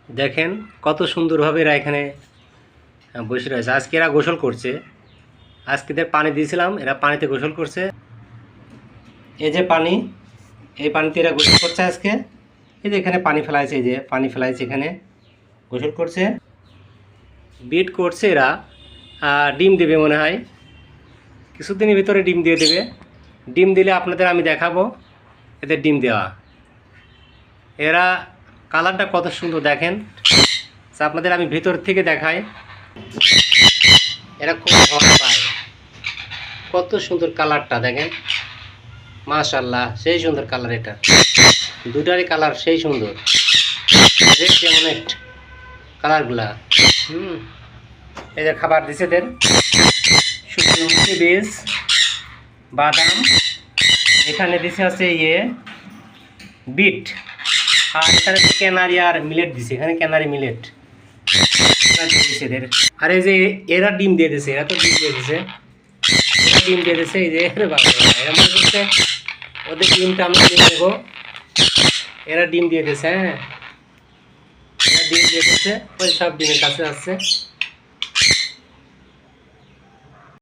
দেখেন কত সুন্দরভাবে এরা এখানে বসে রয়েছে। আজকে এরা গোসল করছে। আজকে এদের পানি দিয়েছিলাম, এরা পানিতে গোসল করছে। এই যে পানি, এই পানিতে এরা গোসল করছে আজকে। এই যে এখানে পানি ফেলাইছে, এই যে পানি ফেলাইছে, এখানে গোসল করছে, বিট করছে এরা। ডিম দেবে মনে হয়, কিছুদিনের ভিতরে ডিম দিয়ে দেবে। ডিম দিলে আপনাদের আমি দেখাবো এদের ডিম দেওয়া। এরা কালারটা কত সুন্দর দেখেন, আপনাদের আমি ভিতর থেকে দেখাই। এরা খুব ভয় পায়, কত সুন্দর কালারটা দেখেন, মাশাআল্লাহ সেই সুন্দর কালার। এটা দুটারই কালার সেই সুন্দর, রেড ডেমনেট কালারগুলা। এদের খাবার দিছে, এদের শুকনো মুখি বীজ, বাদাম, এখানে দিছে হচ্ছে বিট, আর এখানে ক্যানারি আর মিলেট দিছে, এখানে ক্যানারি মিলেট দিছে এদের। আর এই যে এরা ডিম দিয়ে দিছে, এরা তো ডিম দিয়ে দিছে, এরা ডিম দিয়ে দিছে। এই যে এরা মনে করছে ওদের ডিমটা আমরা নিয়ে নেবো। এরা ডিম দিয়ে দিছে, হ্যাঁ এরা ডিম দিয়ে দিছে, ওই সব ডিমের কাছে আসছে।